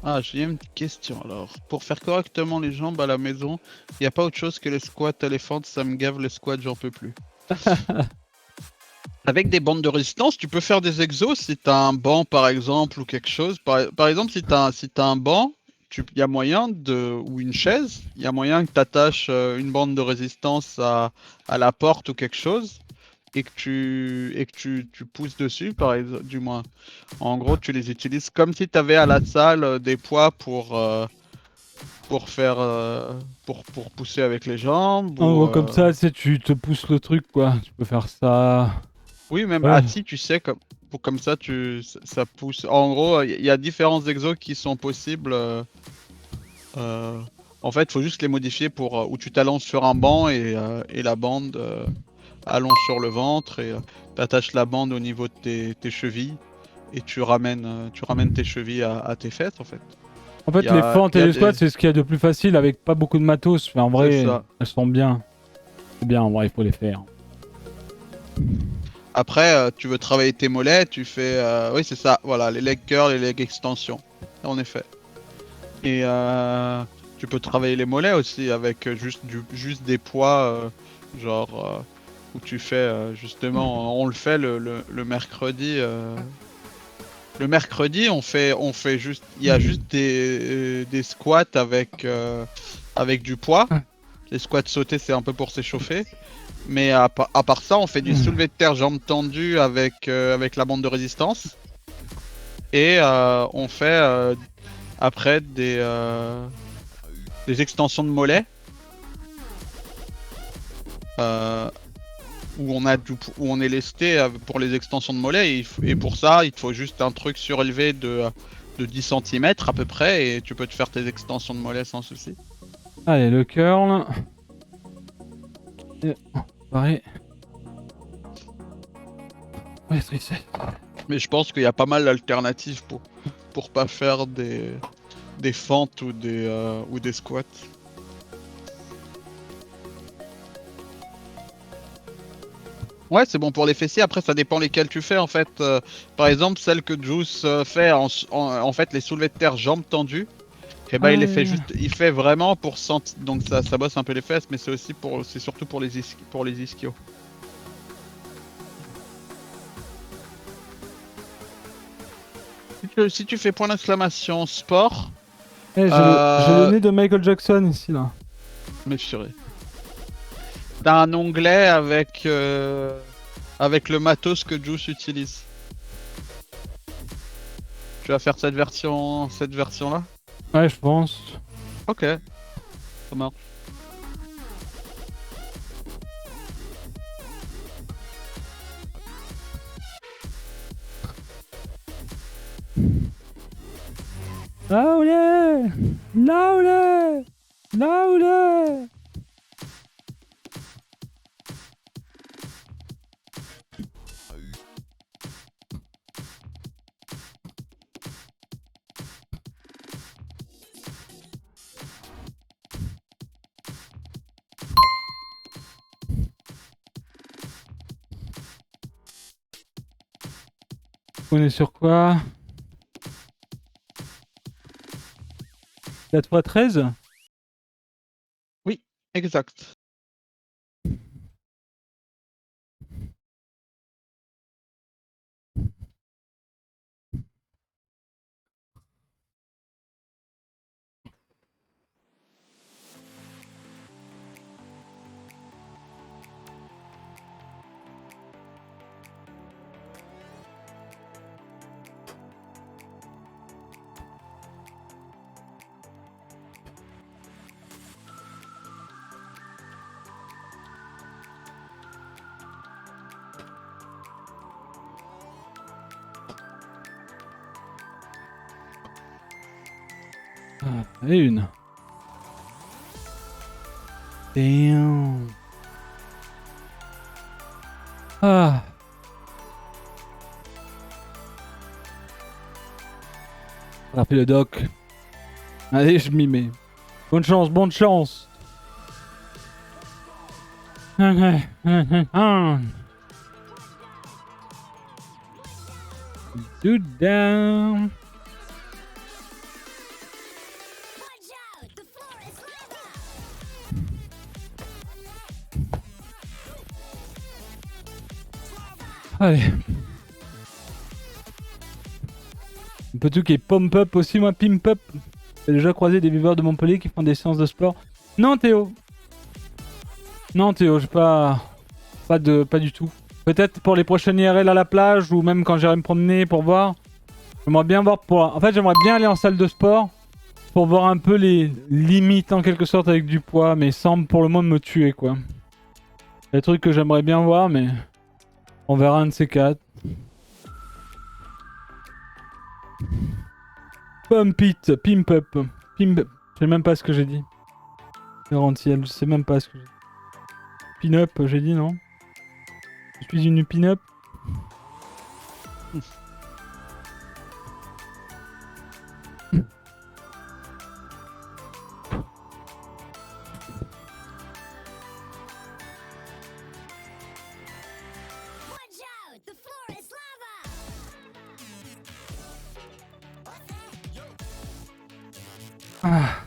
Ah, j'ai une question alors. Pour faire correctement les jambes à la maison, il n'y a pas autre chose que les squats à les fentes, ça me gave les squats, j'en peux plus. Avec des bandes de résistance, tu peux faire des exos si t'as un banc par exemple ou quelque chose. Par exemple, si t'as un banc, il y a moyen ou une chaise, il y a moyen que tu attaches une bande de résistance à la porte ou quelque chose et que tu pousses dessus, par exemple, du moins. En gros, tu les utilises comme si tu avais à la salle des poids pour faire pour pousser avec les jambes En ou gros, comme ça, tu sais, tu te pousses le truc, quoi. Tu peux faire ça. oui, même Ouais. assis, tu sais, comme ça, ça pousse. En gros, il y a différents exos qui sont possibles. Euh, En fait, il faut juste les modifier pour où tu t'allonges sur un banc et la bande allonge sur le ventre et t'attaches la bande au niveau de tes chevilles et tu ramènes tes chevilles à tes fesses en fait. En fait, les fentes Il y et a les squats, des... c'est ce qu'il y a de plus facile avec pas beaucoup de matos. Mais en C'est vrai, ça. elles sont bien. C'est bien, en vrai, il faut les faire. Après, tu veux travailler tes mollets, tu fais... oui, c'est ça, voilà, les leg curls, les leg extensions, en effet. Et tu peux travailler les mollets aussi avec juste des poids, genre où tu fais justement, on le fait le mercredi. Le mercredi, on fait juste, il y a juste des squats avec du poids. Les squats sautés, c'est un peu pour s'échauffer. Mais à part ça, on fait du soulevé de terre jambes tendues avec la bande de résistance. Et on fait après des extensions de mollets. Où on est lesté pour les extensions de mollets. Et pour ça, il te faut juste un truc surélevé de 10 cm à peu près. Et tu peux te faire tes extensions de mollets sans souci. Allez, le curl. Et... pareil. Ouais, c'est... Mais je pense qu'il y a pas mal d'alternatives pour pas faire des fentes ou des squats. Ouais, c'est bon pour les fessiers. Après, ça dépend lesquels tu fais en fait. Par exemple, celle que Juice fait en fait les soulevés de terre jambes tendues. Et ben il les fait juste, il fait vraiment pour sentir. Donc ça bosse un peu les fesses, mais c'est surtout pour les ischios. Si tu fais point d'exclamation sport, J'ai le nez de Michael Jackson ici, là. mais je serais. T'as un onglet avec le matos que Juice utilise. Tu vas faire cette version-là? Ouais, je pense. Ok, ça marche. Laoulé! Laoulé! Laoulé! On est sur quoi? 4x13? Oui, exact. Et une. Damn. Ah. Rappelez le doc. Allez, je m'y mets. Bonne chance, bonne chance. Dude down. Allez. Un peu tout qui est pump up aussi, moi, pimp up. J'ai déjà croisé des viveurs de Montpellier qui font des séances de sport. Non, Théo. Non, Théo, j'ai pas du tout. Peut-être pour les prochaines IRL à la plage ou même quand j'irai me promener pour voir. J'aimerais bien voir en fait, j'aimerais bien aller en salle de sport pour voir un peu les limites en quelque sorte avec du poids, mais sans pour le moment me tuer quoi. Il y a des trucs que j'aimerais bien voir, mais on verra un de ces quatre. Pump it, pimp up, pimp. Je sais même pas ce que j'ai dit. Laurentiel, je sais même pas ce que j'ai dit. Pin-up, j'ai dit non? Je suis une pin-up. Ah.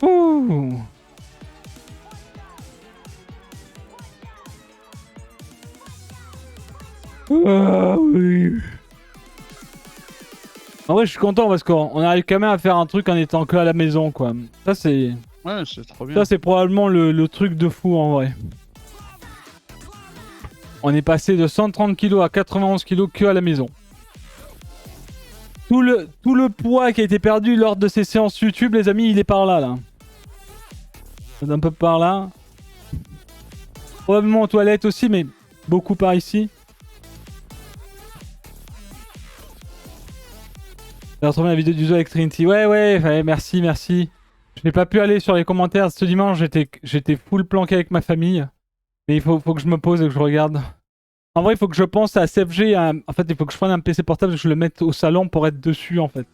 Ouh. Ah oui. En vrai, je suis content parce qu'on arrive quand même à faire un truc en étant que à la maison, quoi. Ça, c'est. Ouais, c'est trop bien. Ça, c'est probablement le truc de fou en vrai. On est passé de 130 kg à 91 kg que à la maison. Tout le poids qui a été perdu lors de ces séances YouTube, les amis, il est par là, là. C'est un peu par là. Probablement aux toilettes aussi, mais beaucoup par ici. J'ai retrouvé la vidéo du zoo avec Trinity. Ouais, merci, merci. Je n'ai pas pu aller sur les commentaires ce dimanche, j'étais full planqué avec ma famille. Mais il faut que je me pose et que je regarde. En vrai, il faut que je pense à SFG. En fait, il faut que je prenne un PC portable et que je le mette au salon pour être dessus, en fait.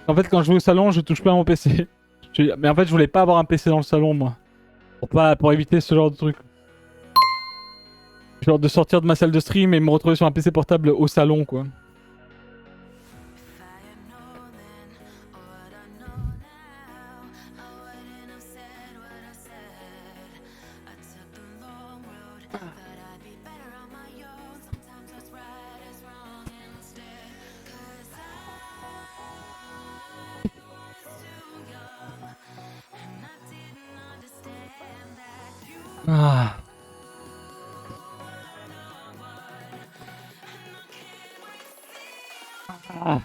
En fait, quand je vais au salon, je touche pas à mon PC. Mais en fait, je voulais pas avoir un PC dans le salon, moi. Pour éviter ce genre de truc. Genre de sortir de ma salle de stream et me retrouver sur un PC portable au salon, quoi. Ah.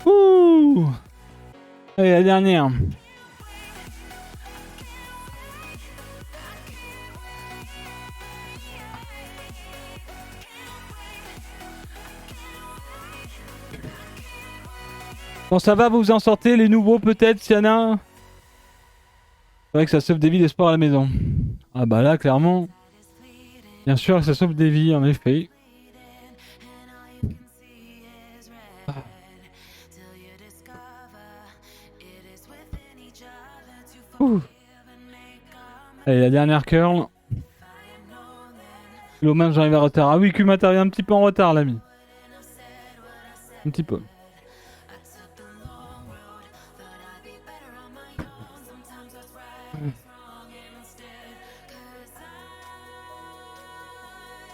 Ouh. Allez, la dernière. Bon, ça va, vous vous en sortez, les nouveaux peut-être, s'il y en a un. C'est vrai que ça sauve des vies d'espoir à la maison. Ah bah là, clairement. Bien sûr que ça sauve des vies, en effet. Ouh. Allez, la dernière curl. Le même j'arrive en retard. Ah oui, Kuma, t'arrives un petit peu en retard, l'ami. Un petit peu.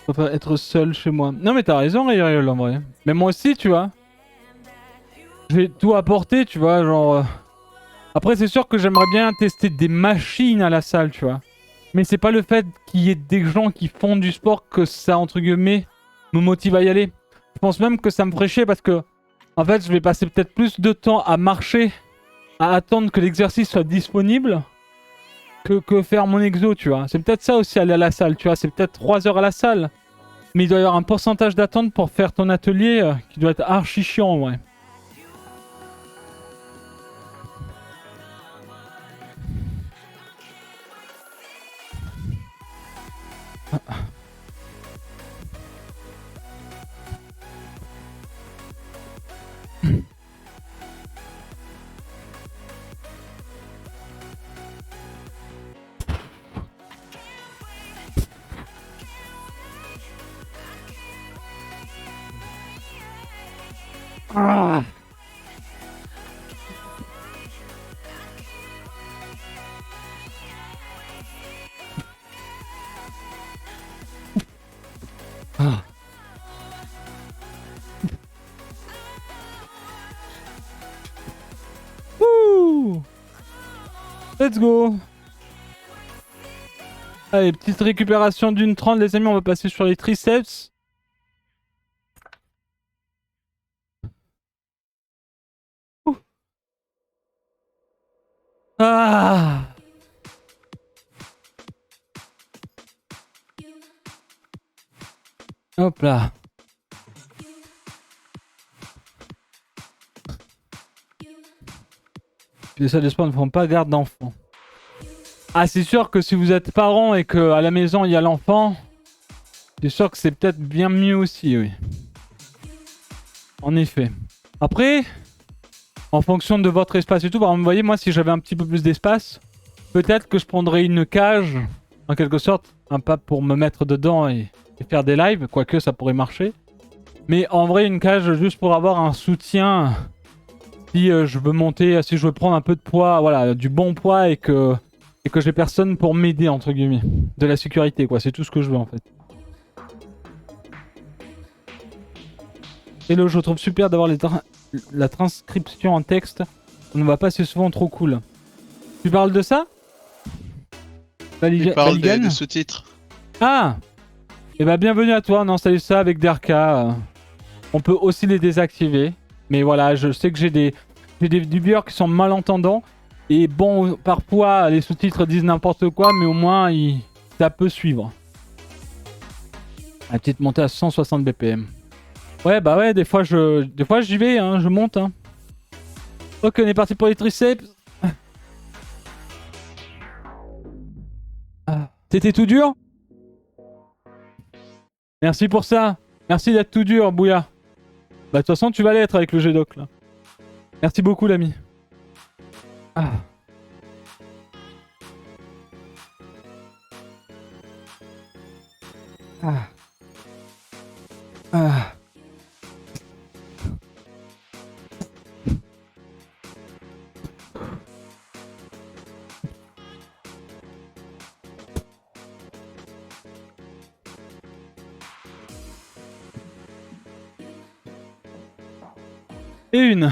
Je préfère être seul chez moi. Non mais t'as raison, Rayuriel, en vrai. Mais moi aussi, tu vois. Je vais tout apporter, tu vois, genre... Après, c'est sûr que j'aimerais bien tester des machines à la salle, tu vois. Mais c'est pas le fait qu'il y ait des gens qui font du sport que ça, entre guillemets, me motive à y aller. Je pense même que ça me ferait chier parce que, en fait, je vais passer peut-être plus de temps à marcher, à attendre que l'exercice soit disponible, que faire mon exo, tu vois. C'est peut-être ça aussi, aller à la salle, tu vois. C'est peut-être 3 heures à la salle. Mais il doit y avoir un pourcentage d'attente pour faire ton atelier qui doit être archi chiant, ouais. Ah. Ah. Ouh. Let's go. Allez, petite récupération d'une 30, les amis, on va passer sur les triceps. Ouh. Ah. Hop là. Les salles de sport ne font pas garde d'enfant. Ah, c'est sûr que si vous êtes parent et qu'à la maison il y a l'enfant, c'est sûr que c'est peut-être bien mieux aussi, oui. En effet. Après, en fonction de votre espace et tout, par exemple, vous voyez, moi, si j'avais un petit peu plus d'espace, peut-être que je prendrais une cage, en quelque sorte, un pas pour me mettre dedans et faire des lives, quoique ça pourrait marcher. Mais en vrai, une cage juste pour avoir un soutien si je veux monter, si je veux prendre un peu de poids, voilà, du bon poids et que j'ai personne pour m'aider, entre guillemets. De la sécurité, quoi, c'est tout ce que je veux en fait. Hello, je trouve super d'avoir la transcription en texte. On ne va pas, c'est souvent trop cool. Tu parles de ça? Il parle des sous-titres. Ah! Eh bah bienvenue à toi, on a installé ça avec Derka. On peut aussi les désactiver. Mais voilà, je sais que j'ai des viewers qui sont malentendants. Et bon, parfois les sous-titres disent n'importe quoi, mais au moins ça peut suivre. La petite montée à 160 BPM. Ouais, bah ouais, des fois j'y vais, hein, je monte. Hein. Ok, on est parti pour les triceps. T'étais tout dur? Merci pour ça. Merci d'être tout dur, Bouya. Bah de toute façon, tu vas l'être avec le G-Doc là. Merci beaucoup, l'ami. Ah. Ah. Ah. Et une.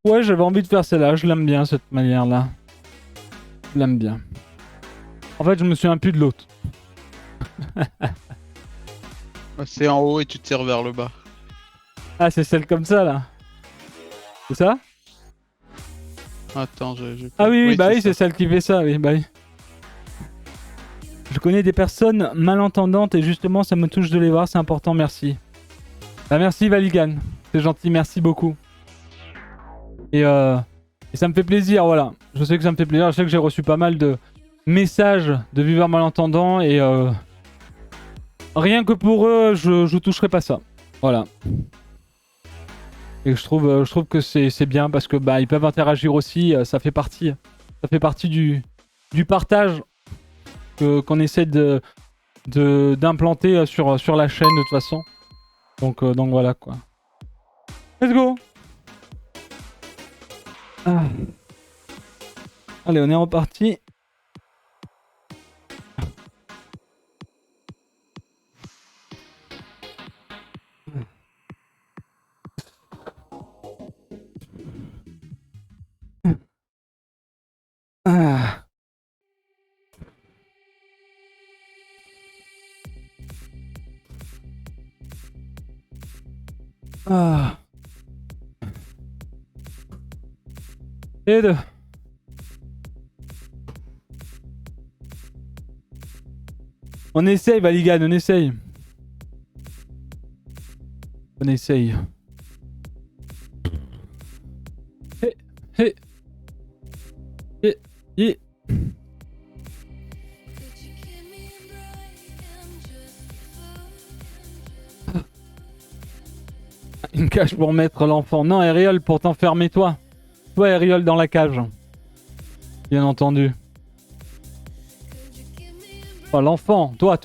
Ouais, j'avais envie de faire celle-là. Je l'aime bien, cette manière-là. Je l'aime bien. En fait, je me souviens plus de l'autre. C'est en haut et tu tires vers le bas. Ah, c'est celle comme ça, là. C'est ça? Attends, Ah oui, oui, bah oui, ça. c'est celle qui fait ça, oui, bah oui. Je connais des personnes malentendantes et justement, ça me touche de les voir, c'est important, merci. Bah merci Valigan, c'est gentil, merci beaucoup. Et ça me fait plaisir, voilà. Je sais que ça me fait plaisir, je sais que j'ai reçu pas mal de messages de viveurs malentendants et rien que pour eux, je toucherai pas ça. Voilà. Et je trouve que c'est bien parce que bah ils peuvent interagir aussi, ça fait partie du partage qu'on essaie d'implanter sur la chaîne de toute façon. Donc voilà quoi. Let's go. Ah. Allez, on est reparti. Ah. Ah. Et deux. On essaye, Valigan, on essaye. On essaye. Hé, hé. Hé, hé. Une cage pour mettre l'enfant. Non, Ariel, pour t'enfermer toi. Toi, Ariel, dans la cage. Bien entendu. Oh, l'enfant. Toi.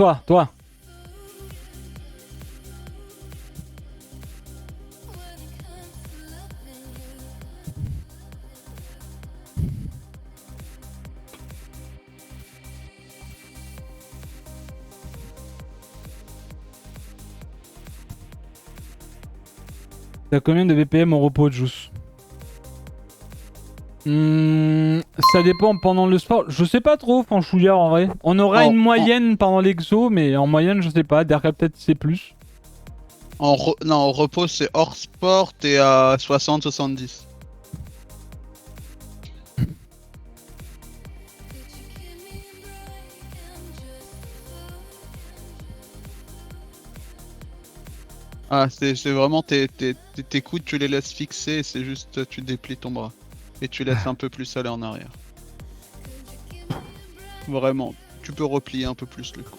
T'as combien de BPM au repos, Juice? Ça dépend pendant le sport. Je sais pas trop, franchouillard, en vrai. On aura une moyenne pendant l'exo, mais en moyenne, je sais pas. Derrière, peut-être c'est plus. Non, au repos, c'est hors sport, t'es à 60-70. Ah, c'est vraiment tes coudes, tu les laisses fixer, c'est juste tu déplies ton bras. Et tu laisses un peu plus aller en arrière. Vraiment, tu peux replier un peu plus le cou.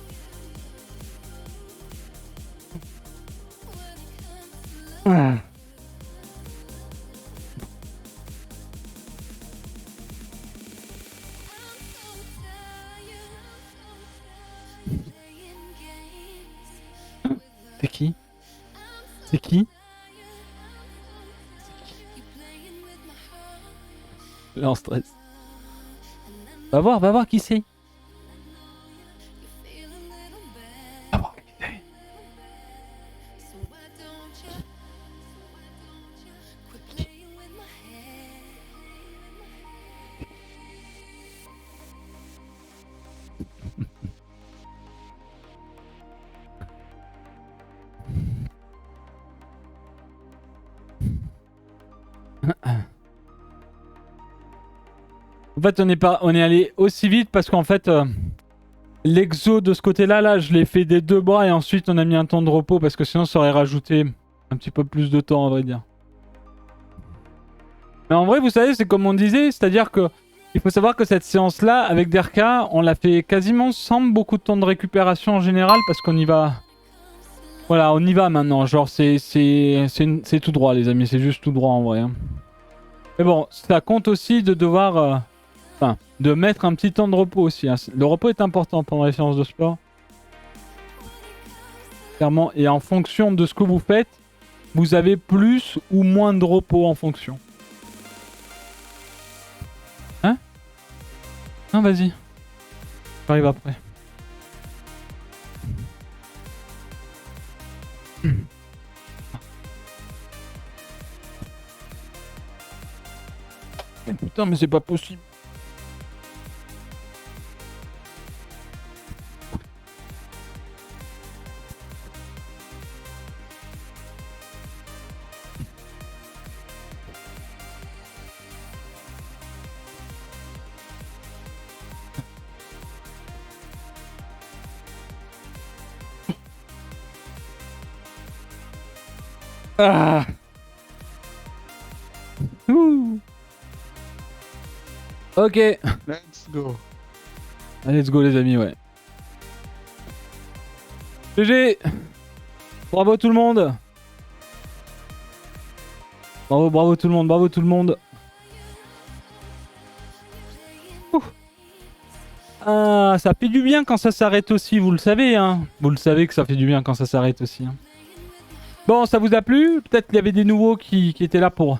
C'est qui? C'est qui? Je suis en stress. Va voir qui c'est. Va voir qui c'est. En fait, on est allé aussi vite parce qu'en fait, l'exo de ce côté-là, là, je l'ai fait des deux bras et ensuite on a mis un temps de repos parce que sinon ça aurait rajouté un petit peu plus de temps, à vrai dire. Mais en vrai, vous savez, c'est comme on disait, c'est-à-dire que il faut savoir que cette séance-là, avec Derka, on l'a fait quasiment sans beaucoup de temps de récupération en général parce qu'on y va. Voilà, on y va maintenant. Genre, c'est tout droit, les amis. C'est juste tout droit en vrai. Hein. Mais bon, ça compte aussi de devoir. Enfin, de mettre un petit temps de repos aussi. Hein. Le repos est important pendant les séances de sport. Clairement. Et en fonction de ce que vous faites, vous avez plus ou moins de repos en fonction. Hein? Non, vas-y. J'arrive après. Putain, mais c'est pas possible. Ah. Ouh. Ok. Let's go. Allez, let's go les amis, ouais. GG. Bravo tout le monde. Bravo tout le monde, bravo tout le monde. Ouh. Ah, ça fait du bien quand ça s'arrête aussi, vous le savez, hein. Vous le savez que ça fait du bien quand ça s'arrête aussi. Hein. Bon, ça vous a plu? Peut-être qu'il y avait des nouveaux qui étaient là pour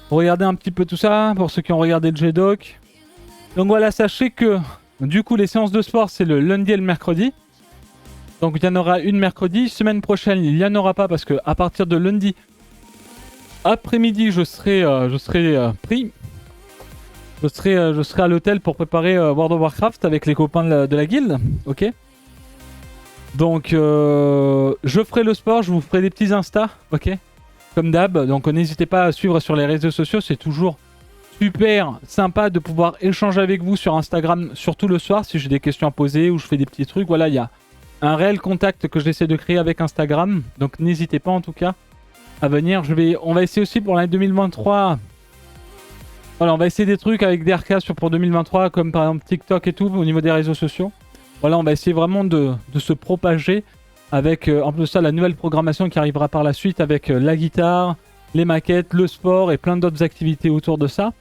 regarder un petit peu tout ça, pour ceux qui ont regardé le G-Doc. Donc voilà, sachez que du coup les séances de sport c'est le lundi et le mercredi. Donc il y en aura une mercredi. Semaine prochaine il n'y en aura pas parce que à partir de lundi après-midi je serai pris. Je serai à l'hôtel pour préparer World of Warcraft avec les copains de la guilde. Ok. Donc je ferai le sport, je vous ferai des petits Insta. Ok. Comme d'hab. Donc n'hésitez pas à suivre sur les réseaux sociaux, c'est toujours super sympa de pouvoir échanger avec vous sur Instagram, surtout le soir si j'ai des questions à poser ou je fais des petits trucs. Voilà, il y a un réel contact que j'essaie de créer avec Instagram. Donc n'hésitez pas en tout cas à venir. On va essayer aussi pour l'année 2023. Voilà, on va essayer des trucs avec des RK pour 2023 comme par exemple TikTok et tout au niveau des réseaux sociaux. Voilà, on va essayer vraiment de se propager avec en plus de ça la nouvelle programmation qui arrivera par la suite avec la guitare, les maquettes, le sport et plein d'autres activités autour de ça.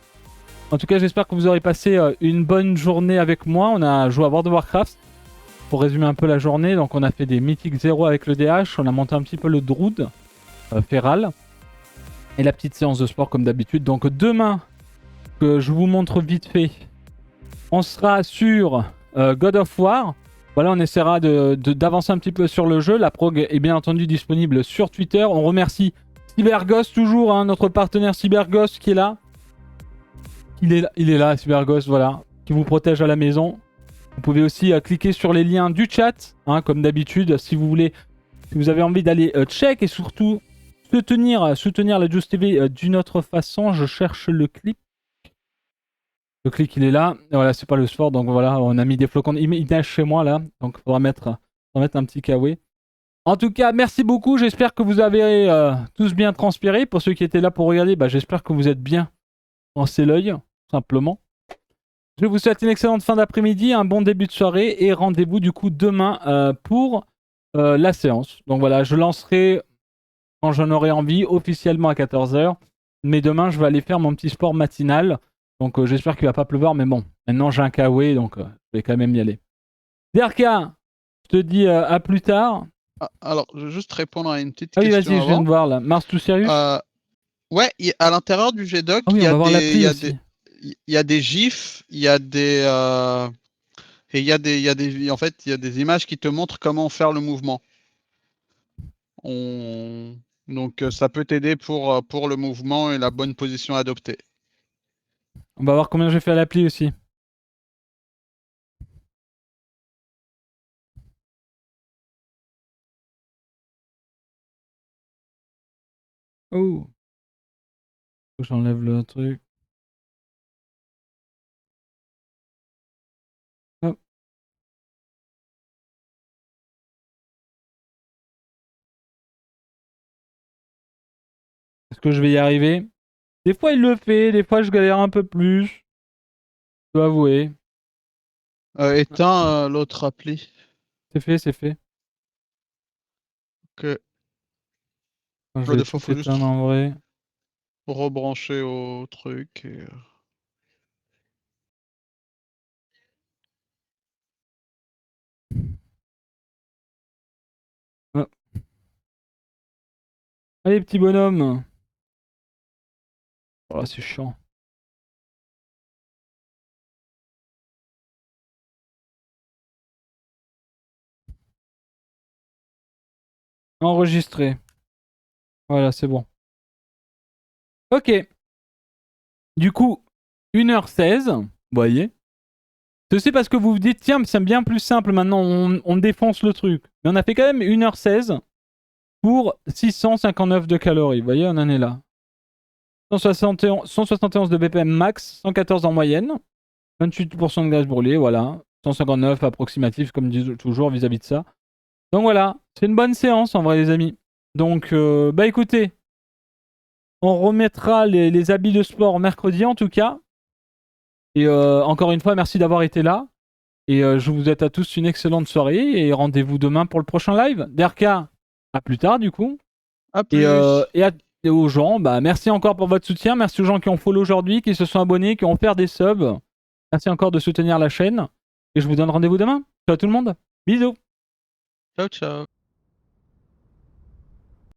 En tout cas, j'espère que vous aurez passé une bonne journée avec moi. On a joué à World of Warcraft. Pour résumer un peu la journée, donc on a fait des mythiques 0 avec le DH. On a monté un petit peu le Druid Feral. Et la petite séance de sport comme d'habitude. Donc demain, que je vous montre vite fait, on sera sur God of War. Voilà, on essaiera d'avancer un petit peu sur le jeu. La prog est bien entendu disponible sur Twitter. On remercie Cyberghost toujours, hein, notre partenaire Cyberghost qui est là. Il est là, Cyberghost, voilà, qui vous protège à la maison. Vous pouvez aussi cliquer sur les liens du chat, hein, comme d'habitude, si vous voulez, si vous avez envie d'aller check et surtout soutenir la Juice TV d'une autre façon. Je cherche le clip. Le clic, il est là. Et voilà, c'est pas le sport, donc voilà, on a mis des flocons. Il neige chez moi là, donc il faudra mettre un petit kawaii. En tout cas, merci beaucoup. J'espère que vous avez tous bien transpiré. Pour ceux qui étaient là pour regarder, bah, j'espère que vous êtes bien lancé l'œil, simplement. Je vous souhaite une excellente fin d'après-midi, un bon début de soirée et rendez-vous du coup demain pour la séance. Donc voilà, je lancerai quand j'en aurai envie, officiellement à 14h. Mais demain, je vais aller faire mon petit sport matinal. Donc j'espère qu'il va pas pleuvoir, mais bon, maintenant j'ai un kawaii, donc je vais quand même y aller. Derka, je te dis à plus tard. Ah, alors, je vais juste répondre à une petite Ah oui, question vas-y, je viens avant. de voir là. Mars to Sirius. Ouais, à l'intérieur du GDoc, Ah oui, il y on a va voir des, il l'appli y a aussi. des, il y a des gifs, il y a des, et en fait, il y a des images qui te montrent comment faire le mouvement. Donc, ça peut t'aider pour le mouvement et la bonne position à adopter. On va voir combien j'ai fait à l'appli aussi. Oh, faut que j'enlève le truc. Hop. Est-ce que je vais y arriver? Des fois, il le fait, des fois, je galère un peu plus. Je dois avouer. Éteins l'autre appli C'est fait, c'est fait. que Enfin, je là, vais des fois, tout faut juste éteindre en vrai. rebrancher au truc. Ah. Allez, petit bonhomme. Oh là, c'est chiant. Enregistré. Voilà, c'est bon. Ok. Du coup, 1h16, vous voyez. C'est aussi parce que vous vous dites, tiens, mais c'est bien plus simple maintenant, on défonce le truc. Mais on a fait quand même 1h16 pour 659 de calories. Vous voyez, on en est là. 171 de BPM max, 114 en moyenne, 28% de graisse brûlée, voilà. 159 approximatif, comme dit toujours, vis-à-vis de ça. Donc voilà, c'est une bonne séance en vrai, les amis. Donc, bah écoutez, on remettra les habits de sport mercredi en tout cas. Et encore une fois, merci d'avoir été là. Et je vous souhaite à tous une excellente soirée. Et rendez-vous demain pour le prochain live. Derka, à plus tard du coup. À plus. Et aux gens, bah merci encore pour votre soutien. Merci aux gens qui ont follow aujourd'hui, qui se sont abonnés, qui ont fait des subs. Merci encore de soutenir la chaîne. Et je vous donne rendez-vous demain. Ciao à tout le monde. Bisous. Ciao, ciao.